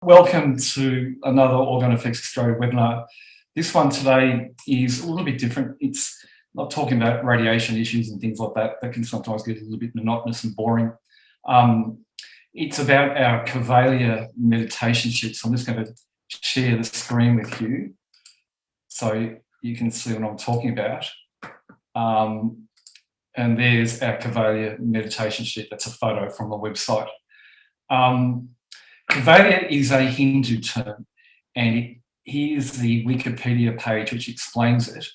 Welcome to another Orgone Effects Australia webinar. This one today is a little bit different. It's not talking about radiation issues and things like that. That can sometimes get a little bit monotonous and boring. It's about our Kaivalya Mediation Sheet. So I'm just going to share the screen with you so you can see what I'm talking about. And there's our Kaivalya Mediation Sheet. That's a photo from the website. Kaivalya is a Hindu term, and here's the Wikipedia page which explains it.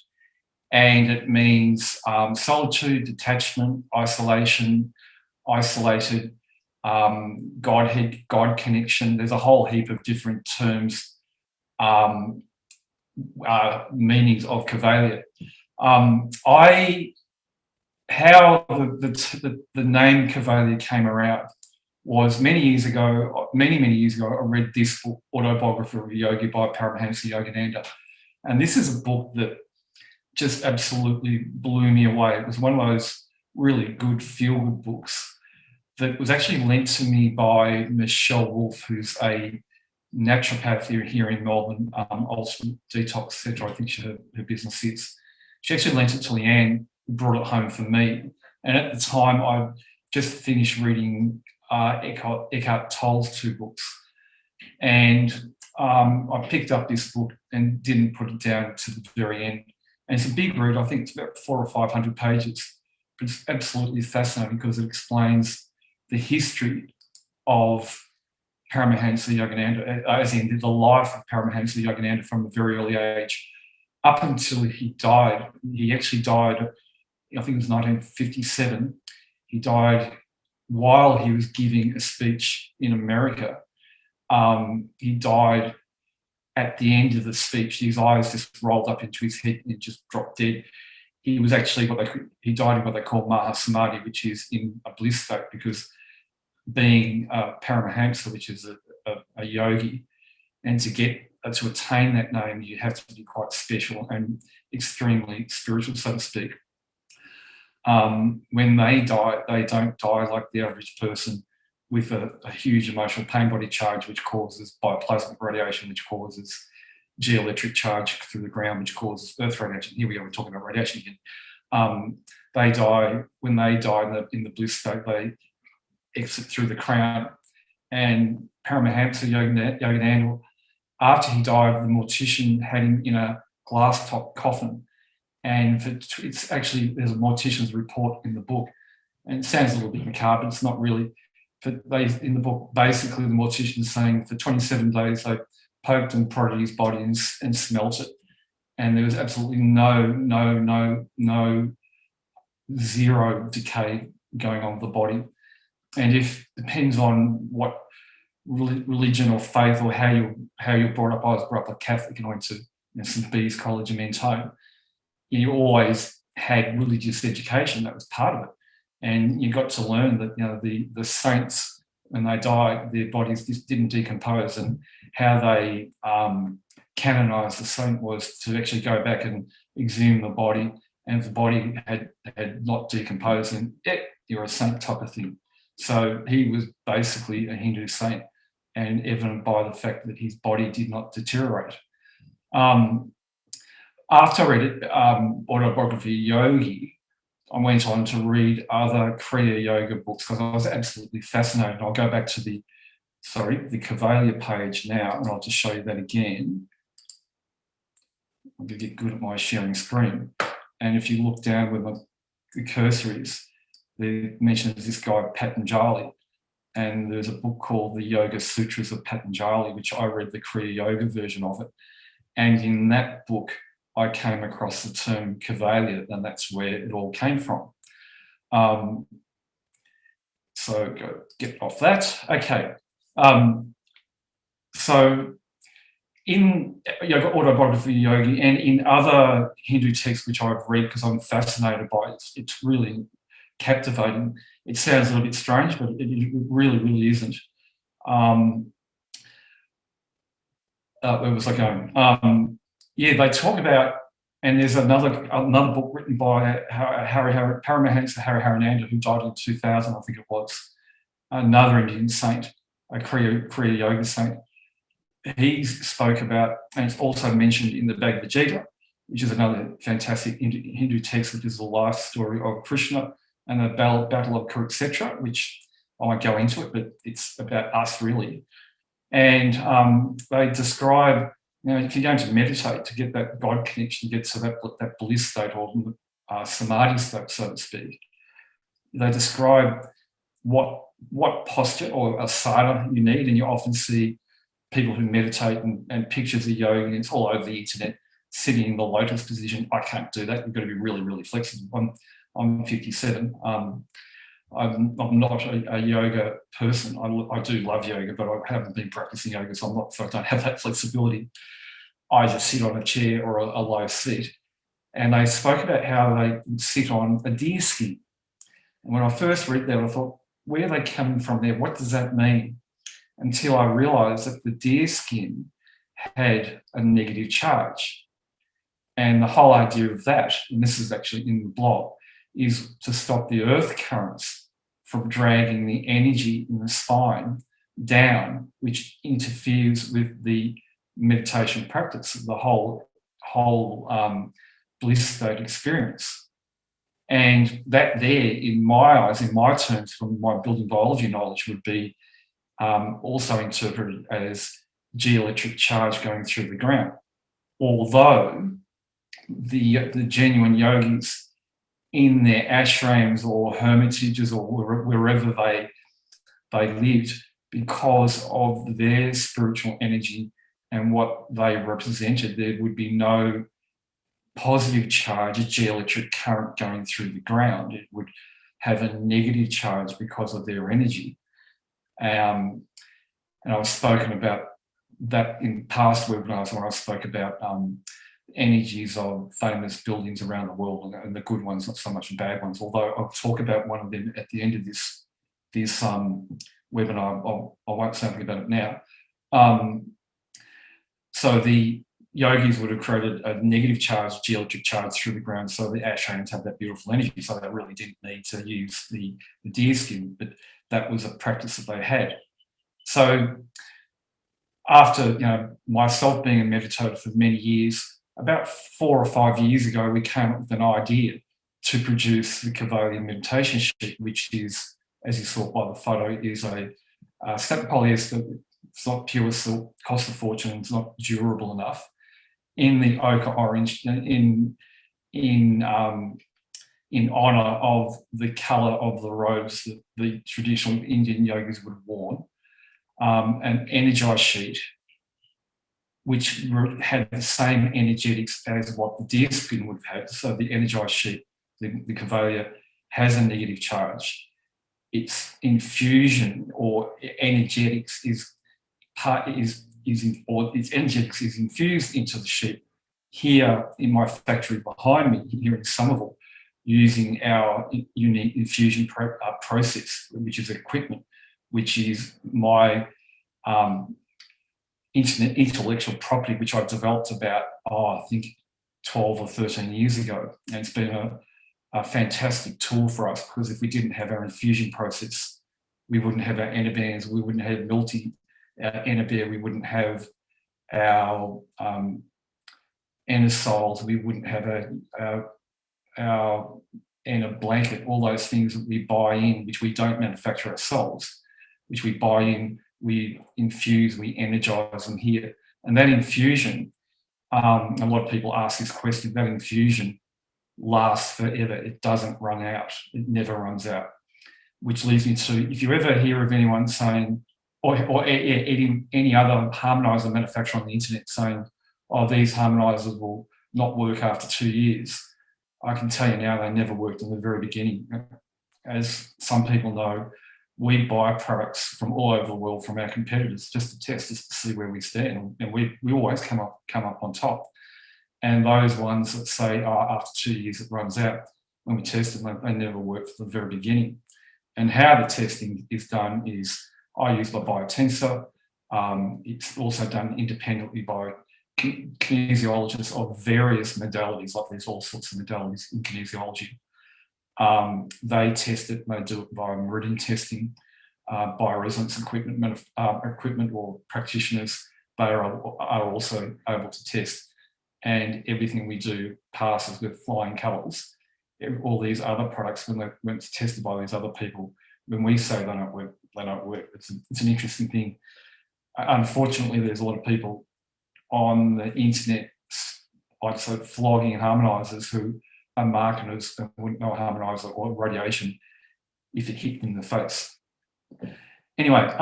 And it means solitude, detachment, isolation, isolated, Godhead, God connection. There's a whole heap of different terms, meanings of Kaivalya. How the name Kaivalya came around was many years ago, I read this book, Autobiography of a Yogi by Paramahansa Yogananda. And this is a book that just absolutely blew me away. It was one of those really good feel-good books that was actually lent to me by Michelle Wolfe, who's a naturopath here in Melbourne, Ultimate Detox Centre, I think her business is. She actually lent it to Leanne, who brought it home for me. And at the time, I just finished reading Eckhart Tolle's two books. And I picked up this book and didn't put it down to the very end. And it's a big read. I think it's about 400 or 500 pages. But it's absolutely fascinating because it explains the history of Paramahansa Yogananda, as in the life of Paramahansa Yogananda from a very early age up until he died. He actually died, I think it was 1957. He died while he was giving a speech in America. He died at the end of the speech. His eyes just rolled up into his head and just dropped dead. He was actually he died in what they call Mahasamadhi, which is in a bliss state, because being a Paramahamsa, which is a yogi, and to attain that name, you have to be quite special and extremely spiritual, so to speak. When they die, they don't die like the average person with a huge emotional pain body charge, which causes bioplasmic radiation, which causes geoelectric charge through the ground, which causes earth radiation. Here we are, we're talking about radiation again. They die, when they die in the bliss state, they exit through the crown. And Paramahamsa Yogananda, after he died, the mortician had him in a glass-top coffin. And it's actually, there's a mortician's report in the book, and it sounds a little bit macabre, but it's not really. But in the book, basically the mortician is saying for 27 days they poked and prodded his body and smelt it, and there was absolutely no zero decay going on with the body. And depends on what religion or faith or how you're brought up. I was brought up Catholic and went to St. Bede's College in Mentone. You always had religious education, that was part of it. And you got to learn that, the saints, when they died, their bodies just didn't decompose, and how they canonised the saint was to actually go back and exhume the body, and if the body had not decomposed, then you're a saint type of thing. So he was basically a Hindu saint, and evident by the fact that his body did not deteriorate. After I read Autobiography Yogi, I went on to read other Kriya Yoga books because I was absolutely fascinated. I'll go back to the Kaivalya page now, and I'll just show you that again. I'm going to get good at my sharing screen. And if you look down where the cursor is, they mention this guy Patanjali, and there's a book called the Yoga Sutras of Patanjali, which I read the Kriya Yoga version of it. And in that book, I came across the term Kaivalya, and that's where it all came from. So get off that. Okay. So in Yoga Autobiography Yogi and in other Hindu texts which I've read because I'm fascinated by it, it's really captivating. It sounds a little bit strange, but it really, really isn't. Where was I going? They talk about, and there's another book written by Paramahansa Hariharananda, who died in 2000, I think it was, another Indian saint, a Kriya Yoga saint. he spoke about, and it's also mentioned in the Bhagavad Gita, which is another fantastic Hindu text, which is the life story of Krishna and the Battle of Kurukshetra, which I won't go into it, but it's about us really. And they describe, if you're going to meditate to get that God connection, get to that bliss state or samadhi state, so to speak, they describe what posture or asana you need, and you often see people who meditate and pictures of yoga, and it's all over the internet, sitting in the lotus position. I can't do that. You've got to be really, really flexible. I'm 57. I'm not a yoga person. I do love yoga, but I haven't been practicing yoga, so I don't have that flexibility. I just sit on a chair or a low seat. And they spoke about how they sit on a deerskin. And when I first read that, I thought, where are they coming from there? What does that mean? Until I realised that the deerskin had a negative charge. And the whole idea of that, and this is actually in the blog, is to stop the earth currents from dragging the energy in the spine down, which interferes with the meditation practice, the whole bliss state experience. And that there, in my eyes, in my terms, from my building biology knowledge, would be also interpreted as geoelectric charge going through the ground. Although the genuine yogis in their ashrams or hermitages or wherever they lived, because of their spiritual energy and what they represented, there would be no positive charge, a geoelectric current going through the ground. It would have a negative charge because of their energy. And I've spoken about that in past webinars where I spoke about energies of famous buildings around the world, and the good ones, not so much the bad ones, although I'll talk about one of them at the end of this webinar. I won't say anything about it now. So the yogis would have created a negative charge, geoelectric charge through the ground, so the ashrams have that beautiful energy, so they really didn't need to use the deerskin, but that was a practice that they had. So after myself being a meditator for many years, about 4 or 5 years ago, we came up with an idea to produce the Kaivalya Mediation Sheet, which is, as you saw by the photo, is a satin polyester. It's not pure silk, costs a fortune, it's not durable enough. In the ochre orange, in honour of the colour of the robes that the traditional Indian yogis would have worn, an energised sheet, which had the same energetics as what the deerskin would have had. So the energised sheet, the Kaivalya, has a negative charge. Its infusion or energetics is infused into the sheet here in my factory behind me, here in Somerville, using our unique infusion process, which is equipment, which is my intellectual property, which I developed about, I think 12 or 13 years ago. And it's been a fantastic tool for us, because if we didn't have our infusion process, we wouldn't have our anabands, we wouldn't have anabare, we wouldn't have our anasols, we wouldn't have our blanket, all those things that we buy in, which we don't manufacture ourselves, which we buy in, we infuse, we energise them here. And that infusion, a lot of people ask this question, that infusion lasts forever. It doesn't run out. It never runs out. Which leads me to, if you ever hear of anyone saying, or any other harmonizer manufacturer on the internet saying, oh, these harmonizers will not work after 2 years, I can tell you now they never worked in the very beginning. As some people know, we buy products from all over the world from our competitors just to test, just to see where we stand, and we always come up on top. And those ones that say, oh, after 2 years it runs out, when we test them, they never work from the very beginning. And how the testing is done is, I use my biotensor. It's also done independently by kinesiologists of various modalities, like there's all sorts of modalities in kinesiology. They test it, they do it via meridian testing, bioresonance equipment or practitioners they are also able to test. And everything we do passes with flying colours. All these other products, when they're tested by these other people, when we say they don't work, they don't work. It's an interesting thing. Unfortunately, there's a lot of people on the internet, like so, flogging harmonizers who are marketers and wouldn't know a harmonizer or radiation if it hit them in the face. Anyway,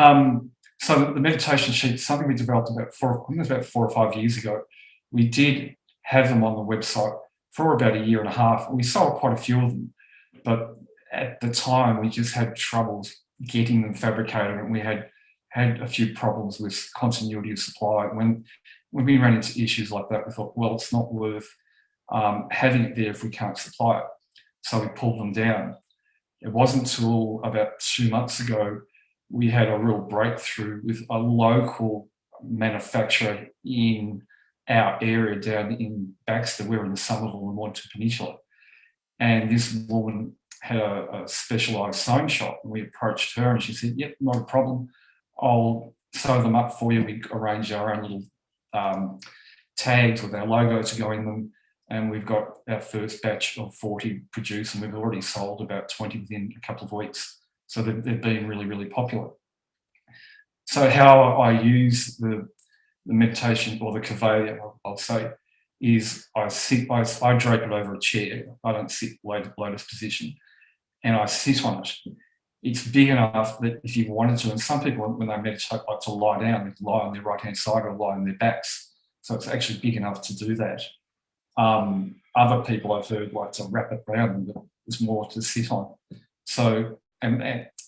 so the meditation sheet is something we developed about 4 or 5 years ago. We did have them on the website for about a year and a half, and we sold quite a few of them. But at the time, we just had troubles getting them fabricated, and we had a few problems with continuity of supply. When we ran into issues like that, we thought, well, it's not worth having it there if we can't supply it. So we pulled them down. It wasn't until about 2 months ago we had a real breakthrough with a local manufacturer in our area down in Baxter. We're in the Somerville and Warrington Peninsula. And this woman had a specialised sewing shop, and we approached her and she said, yep, not a problem. I'll sew them up for you. We arranged our own little tags with our logo to go in them. And we've got our first batch of 40 produced, and we've already sold about 20 within a couple of weeks. So they've been really, really popular. So how I use the meditation, or the Kaivalya, I'll say, is I drape it over a chair. I don't sit lotus position, and I sit on it. It's big enough that if you wanted to, and some people, when they meditate, like to lie down, they lie on their right-hand side or lie on their backs. So it's actually big enough to do that. Other people I've heard like to wrap it around them, but it's more to sit on. So,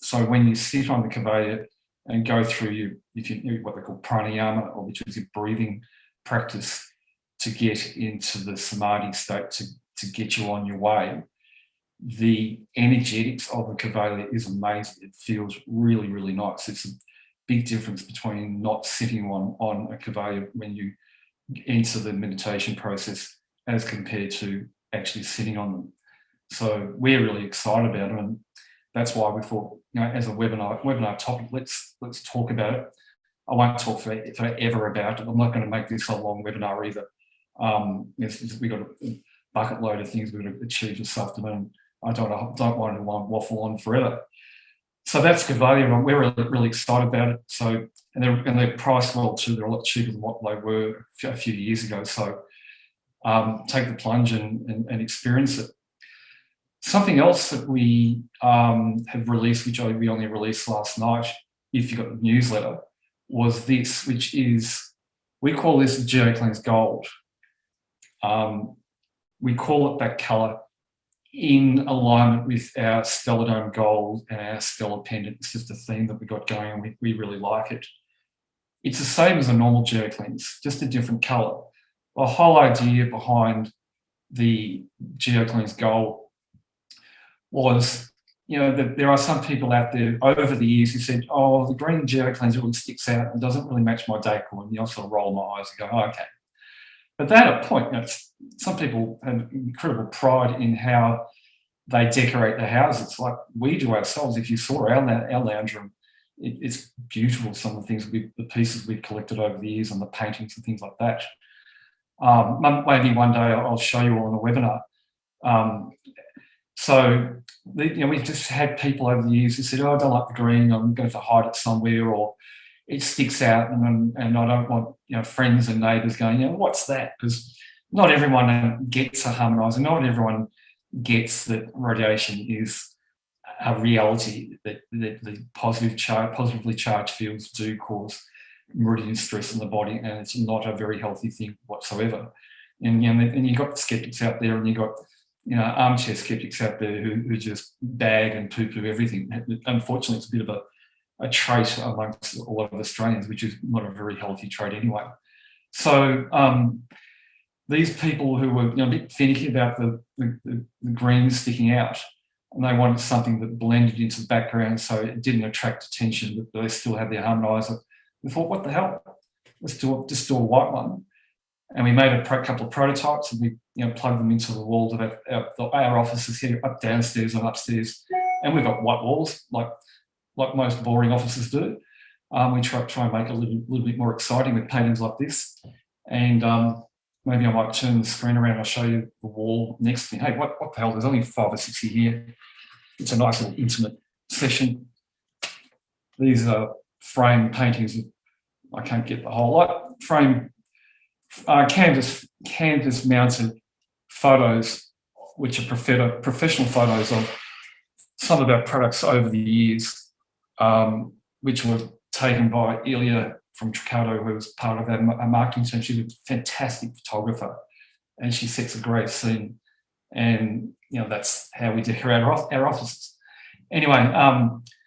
so when you sit on the Kaivalya and go through what they call pranayama, or which is your breathing practice to get into the samadhi state, to get you on your way, the energetics of the Kaivalya is amazing. It feels really, really nice. It's a big difference between not sitting on a Kaivalya when you enter the meditation process as compared to actually sitting on them. So we're really excited about them, and that's why we thought, as a webinar topic, let's talk about it. I won't talk forever about it. I'm not going to make this a long webinar either. We've got a bucket load of things we've got to achieve this afternoon. I don't want to waffle on forever. So that's Kaivalya, and we're really excited about it. So, and they're priced well too. They're a lot cheaper than what they were a few years ago. So take the plunge and experience it. Something else that we have released, which we only released last night, if you got the newsletter, was this, which is, we call this Geocleans Gold. We call it that colour in alignment with our Stella Dome Gold and our Stella Pendant. It's just a theme that we got going, and we really like it. It's the same as a normal Geocleans, just a different colour. The whole idea behind the Geocleans Gold was, that there are some people out there over the years who said, oh, the green Geocleans really sticks out and doesn't really match my decor. And I sort of roll my eyes and go, oh, okay. But they had a point. Some people have incredible pride in how they decorate their houses, like we do ourselves. If you saw our lounge room, it's beautiful, some of the things, the pieces we've collected over the years and the paintings and things like that. Maybe one day I'll show you all in a webinar. So we've just had people over the years who said, oh, I don't like the green, I'm going to hide it somewhere, or it sticks out, and I don't want friends and neighbours going, what's that? Because not everyone gets a harmonizer. Not everyone gets that radiation is a reality, that the positively charged fields do cause meridian stress in the body, and it's not a very healthy thing whatsoever. And and you got skeptics out there, and you got armchair skeptics out there who just bag and poo-poo everything. Unfortunately, it's a bit of a trait amongst a lot of Australians, which is not a very healthy trait anyway. So these people who were a bit finicky about the green sticking out, and they wanted something that blended into the background so it didn't attract attention, but they still had their harmonizer. We thought, what the hell? Let's just do a white one. And we made a couple of prototypes, and we plugged them into the walls of our offices here, up downstairs and upstairs. And we've got white walls, like most boring offices do. We try and make it a little bit more exciting with paintings like this. And maybe I might turn the screen around. I'll show you the wall next to me. Hey, what the hell? There's only 5 or 6 here. It's a nice little intimate session. These are frame paintings. I can't get the whole lot. Frame canvas mounted photos, which are professional photos of some of our products over the years, which were taken by Ilya from Tricato, who was part of our marketing team. She's a fantastic photographer, and she sets a great scene. And that's how we decorate our offices. Anyway,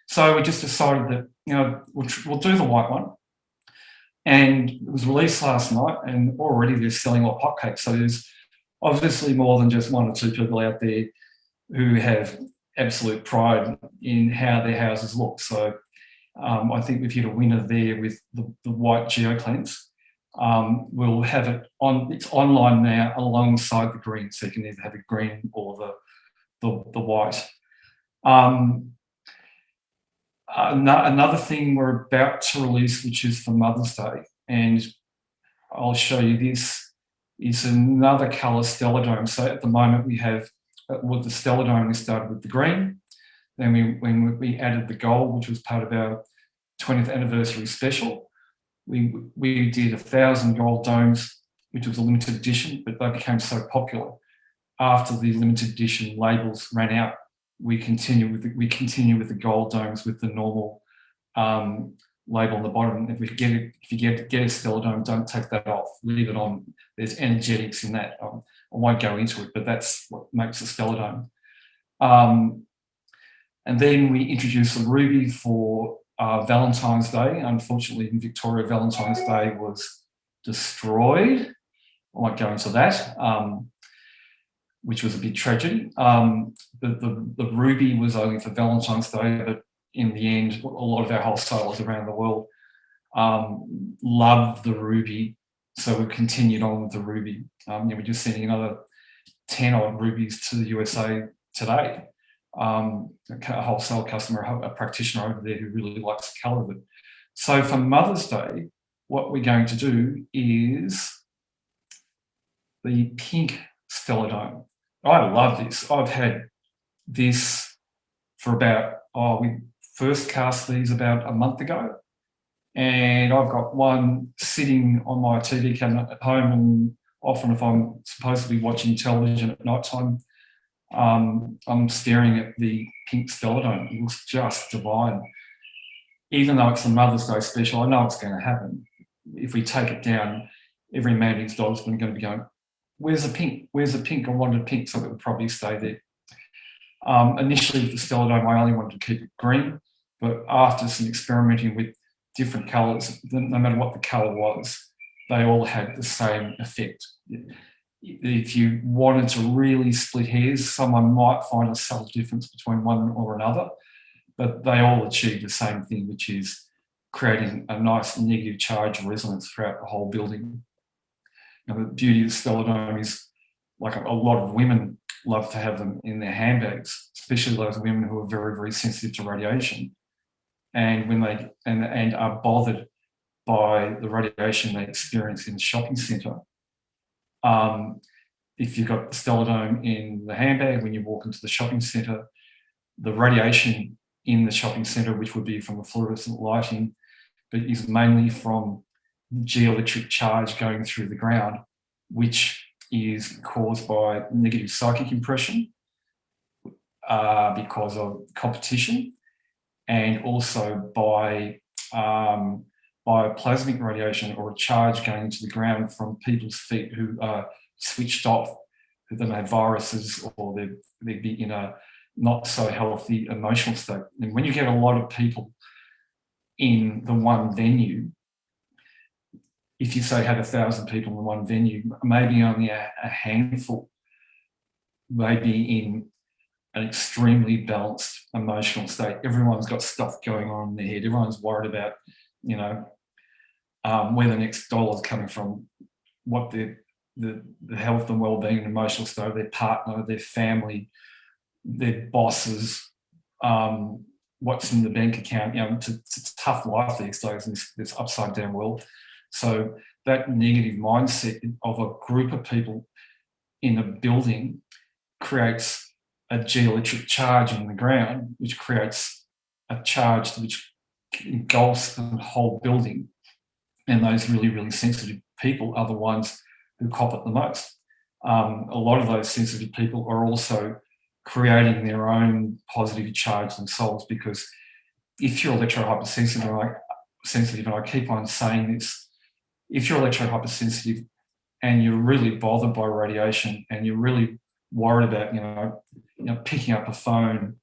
so we just decided that we'll do the white one. And it was released last night, and already they're selling like hotcakes. So there's obviously more than just 1 or 2 people out there who have absolute pride in how their houses look. So I think we've hit a winner there with the white Geocleans. We'll have it on. It's online now alongside the green, so you can either have a green or the white. Another thing we're about to release, which is for Mother's Day, and I'll show you this, is another colour Stella Dome. So at the moment we have, with the Stella Dome, we started with the green. Then when we added the gold, which was part of our 20th anniversary special, we did 1,000 gold domes, which was a limited edition, but they became so popular. After the limited edition labels ran out, we continue with the gold domes with the normal label on the bottom. If you get a Stella Dome, don't take that off. Leave it on. There's energetics in that. I won't go into it, but that's what makes a Stella Dome. And then we introduced the ruby for Valentine's Day. Unfortunately, in Victoria, Valentine's Day was destroyed. I won't go into that, which was a big tragedy. The ruby was only for Valentine's Day, but in the end, a lot of our wholesalers around the world love the ruby, so we've continued on with the ruby. We're just sending another 10 odd rubies to the USA today. A wholesale customer, a practitioner over there who really likes the colour of it. So for Mother's Day, what we're going to do is the pink Stella Dome. I love this. I've had this for about, we first cast these about a month ago, and I've got one sitting on my TV cabinet at home, and often if I'm supposed to be watching television at night time, I'm staring at the pink Stella Dome. It looks just divine. Even though it's a Mother's Day special, I know it's going to happen. If we take it down, every man and his dog's going to be going, where's the pink? Where's the pink? I wanted pink, so it would probably stay there. Initially with the Stella Dome, I only wanted to keep it green, but after some experimenting with different colours, no matter what the colour was, they all had the same effect. If you wanted to really split hairs, someone might find a subtle difference between one or another, but they all achieve the same thing, which is creating a nice negative charge resonance throughout the whole building. The beauty of the Stella Dome is, like, a lot of women love to have them in their handbags, especially those women who are very, very sensitive to radiation, and when they and are bothered by the radiation they experience in the shopping centre. If you've got the Stella Dome in the handbag when you walk into the shopping centre, the radiation in the shopping centre, which would be from the fluorescent lighting, but is mainly from geoelectric charge going through the ground, which is caused by negative psychic impression because of competition, and also by plasmic radiation, or a charge going into the ground from people's feet who are switched off, who then have viruses, or they'd be in a not so healthy emotional state. And when you get a lot of people in the one venue, if you say had 1,000 people in the one venue, maybe only a handful may be in an extremely balanced emotional state. Everyone's got stuff going on in their head. Everyone's worried about, where the next dollar's coming from, what the health and well-being and emotional state of their partner, their family, their bosses, what's in the bank account. It's a tough life these days in this upside down world. So that negative mindset of a group of people in a building creates a geoelectric charge in the ground, which creates a charge which engulfs the whole building. And those really, really sensitive people are the ones who cop it the most. A lot of those sensitive people are also creating their own positive charge themselves, because if you're electro-hypersensitive, and I keep on saying this, if you're electro-hypersensitive and you're really bothered by radiation and you're really worried about, picking up a phone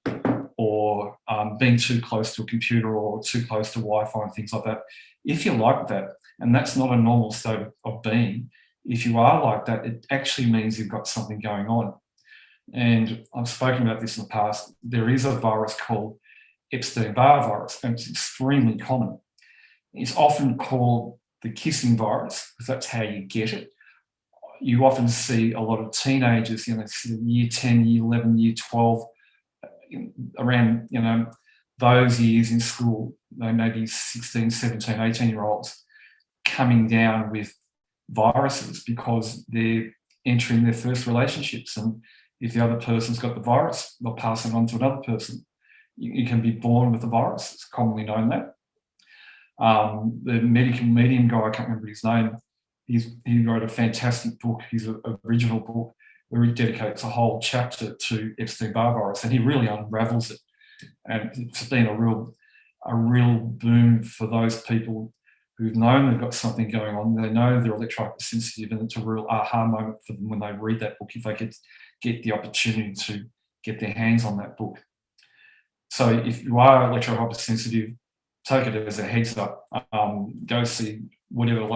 or being too close to a computer or too close to Wi-Fi and things like that, if you're like that, and that's not a normal state of being, if you are like that, it actually means you've got something going on. And I've spoken about this in the past. There is a virus called Epstein-Barr virus, and it's extremely common. It's often called the kissing virus because that's how you get it. You often see a lot of teenagers, year 10, year 11, year 12, around, those years in school, maybe 16, 17, 18-year-olds coming down with viruses because they're entering their first relationships. And if the other person's got the virus, they'll pass it on to another person. You can be born with the virus. It's commonly known that. The medical medium guy, I can't remember his name, he wrote a fantastic book, his original book, where he dedicates a whole chapter to Epstein-Barr virus, and he really unravels it. And it's been a real boom for those people who've known they've got something going on. They know they're electrosensitive, and it's a real aha moment for them when they read that book, if they could get the opportunity to get their hands on that book. So if you are electro-hypersensitive, take it as a heads up. Go see whatever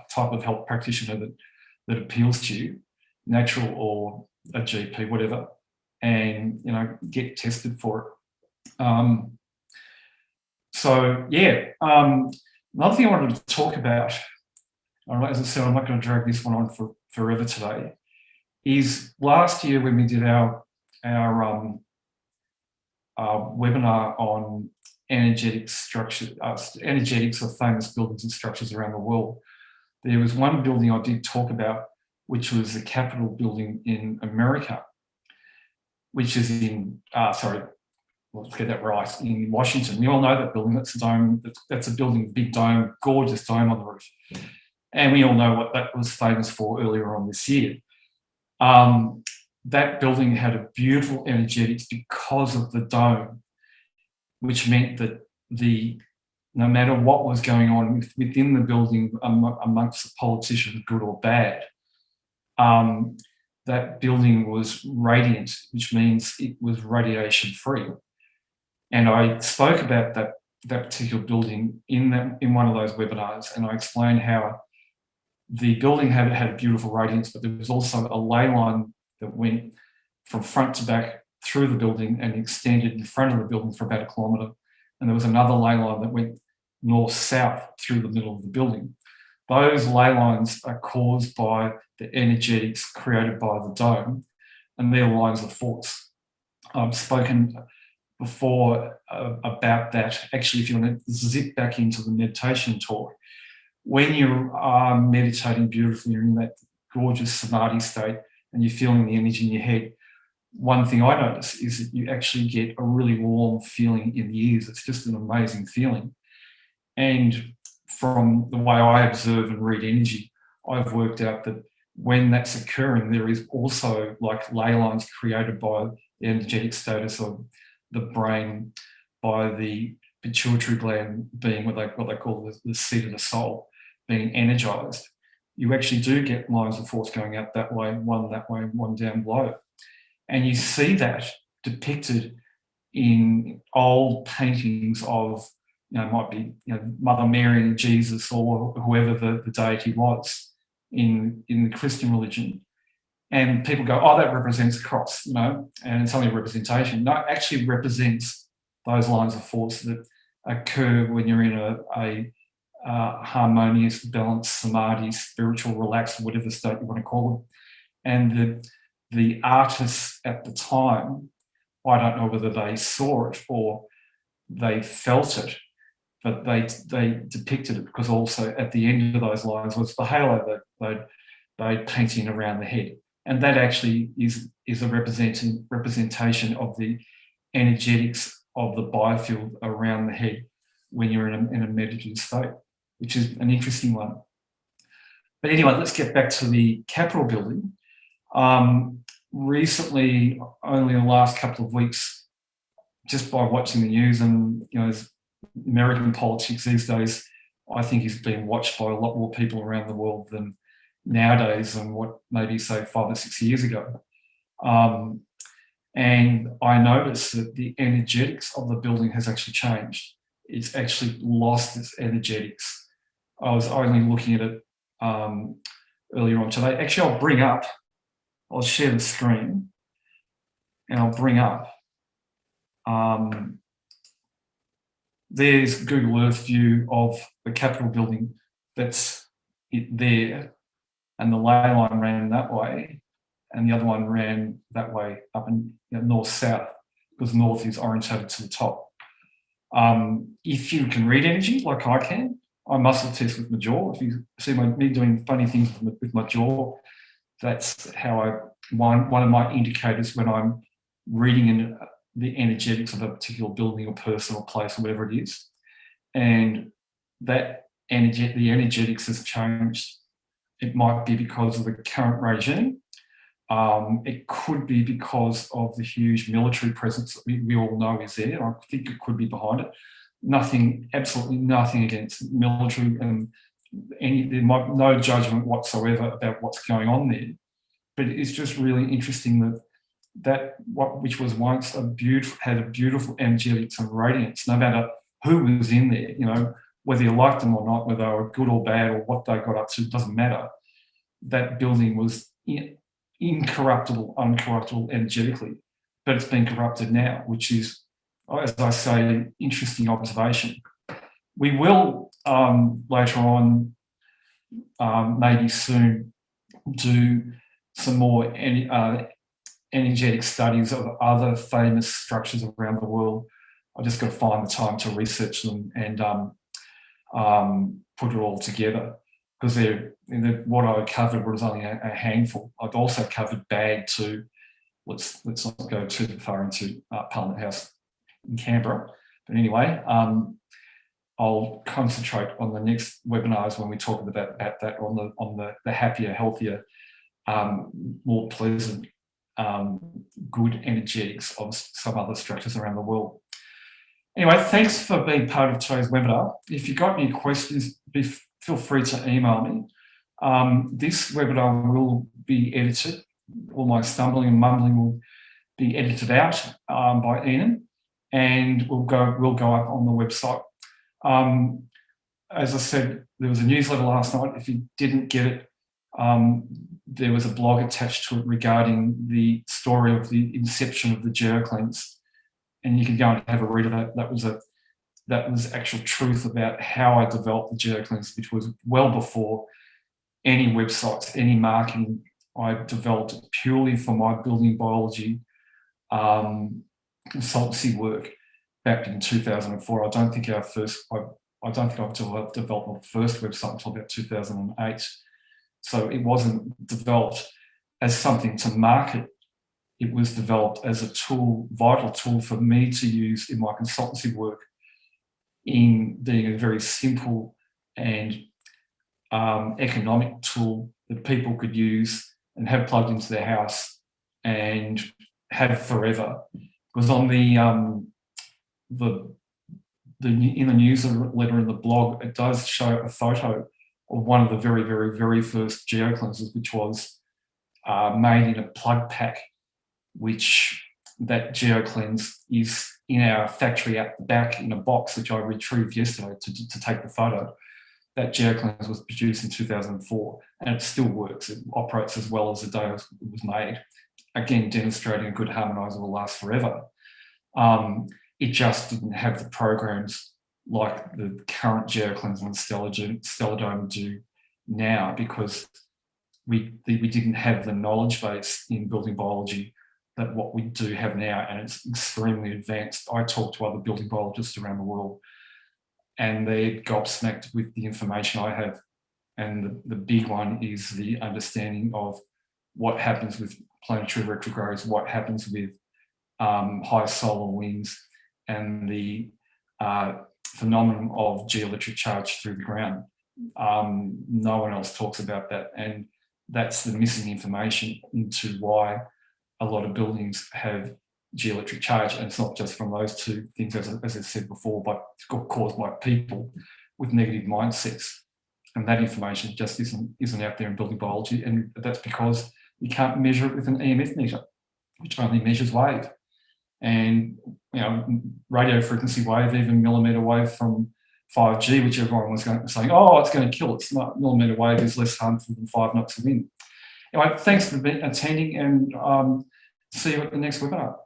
type of health practitioner that appeals to you, natural or a GP, whatever, and get tested for it. Another thing I wanted to talk about, as I said, I'm not going to drag this one on for forever today, is last year when we did our webinar on energetic structure, energetics of famous buildings and structures around the world, there was one building I did talk about, which was the Capitol building in America, which is in, let's get that right, in Washington. We all know that building. That's a dome. That's a building, big dome, gorgeous dome on the roof. And we all know what that was famous for earlier on this year. That building had a beautiful energetics because of the dome, which meant that no matter what was going on within the building amongst the politicians, good or bad, that building was radiant, which means it was radiation free. And I spoke about that particular building in one of those webinars, and I explained how the building had a beautiful radiance, but there was also a ley line that went from front to back through the building and extended in front of the building for about 1 kilometre. And there was another ley line that went north-south through the middle of the building. Those ley lines are caused by the energetics created by the dome, and they're lines of force. I've spoken before about that. Actually, if you want to zip back into the meditation talk, when you are meditating beautifully, you're in that gorgeous samadhi state and you're feeling the energy in your head, one thing I notice is that you actually get a really warm feeling in the ears. It's just an amazing feeling. And from the way I observe and read energy, I've worked out that when that's occurring, there is also like ley lines created by the energetic status of the brain, by the pituitary gland being what they call the seat of the soul, being energized. You actually do get lines of force going out that way, one down below. And you see that depicted in old paintings of, might be Mother Mary and Jesus or whoever the deity was in the Christian religion. And people go, oh, that represents a cross, and it's only a representation. No, it actually represents those lines of force that occur when you're in a harmonious, balanced, samadhi, spiritual, relaxed, whatever state you want to call it. And the artists at the time, I don't know whether they saw it or they felt it, but they depicted it because also at the end of those lines was the halo that they painting around the head. And that actually is a representation of the energetics of the biofield around the head when you're in a meditative state, which is an interesting one. But anyway, let's get back to the Capitol building. Recently, only in the last couple of weeks, just by watching the news and, American politics these days, I think is being watched by a lot more people around the world than nowadays and what maybe say 5 or 6 years ago. And I noticed that the energetics of the building has actually changed. It's actually lost its energetics. I was only looking at it earlier on today. Actually, I'll share the screen and I'll bring up, there's Google Earth view of the Capitol building that's there, and the ley line ran that way, and the other one ran that way up in north-south, because north is orientated to the top. If you can read energy like I can, I muscle test with my jaw. If you see me doing funny things with my jaw, that's how one of my indicators when I'm reading in the energetics of a particular building or person or place or whatever it is. And the energetics has changed. It might be because of the current regime. It could be because of the huge military presence that we all know is there. I think it could be behind it. Absolutely nothing against military, and no judgment whatsoever about what's going on there. But it's just really interesting which was once had a beautiful energetics and radiance, no matter who was in there, whether you liked them or not, whether they were good or bad or what they got up to, doesn't matter. That building was incorruptible, uncorruptible energetically, but it's been corrupted now, which is, as I say, interesting observation. We will later on, maybe soon, do some more energetic studies of other famous structures around the world. I just got to find the time to research them and put it all together, because what I covered was only a handful. I've also covered BAG too. Let's not go too far into Parliament House in Canberra. But anyway, I'll concentrate on the next webinars when we talk about that on the happier, healthier, more pleasant, good energetics of some other structures around the world. Anyway, thanks for being part of today's webinar. If you've got any questions, feel free to email me. This webinar will be edited. All my stumbling and mumbling will be edited out by Ian, and will go up on the website. As I said, there was a newsletter last night. If you didn't get it, there was a blog attached to it regarding the story of the inception of the Geocleans, and you can go and have a read of that. That was actual truth about how I developed the Geocleans, which was well before any websites, any marketing. I developed it purely for my building biology consultancy work back in 2004. I don't think I've developed my first website until about 2008. So it wasn't developed as something to market. It was developed as a tool, vital tool for me to use in my consultancy work, in being a very simple and economic tool that people could use and have plugged into their house and have forever. Because on in the newsletter and the blog, it does show a photo of one of the very, very, very first Geocleansers, which was made in a plug pack, which that Geocleans is in our factory at the back in a box, which I retrieved yesterday to take the photo. That Geocleans was produced in 2004, and it still works. It operates as well as the day it was made. Again, demonstrating a good harmonizer will last forever. It just didn't have the programs like the current Geocleans and Stella Dome do now, because we didn't have the knowledge base in building biology that what we do have now, and it's extremely advanced. I talk to other building biologists around the world, and they're gobsmacked with the information I have. And the big one is the understanding of what happens with planetary retrogrades, what happens with high solar winds, and the phenomenon of geoelectric charge through the ground. No one else talks about that, and that's the missing information into why a lot of buildings have geoelectric charge, and it's not just from those two things, as I said before, but it's caused by people with negative mindsets, and that information just isn't out there in building biology, and that's because you can't measure it with an EMF meter, which only measures wave. And radio frequency wave, even millimeter wave from 5G, which everyone was saying, oh, it's going to kill us. Millimeter wave is less harmful than 5 knots of wind. Anyway, thanks for attending, and see you at the next webinar.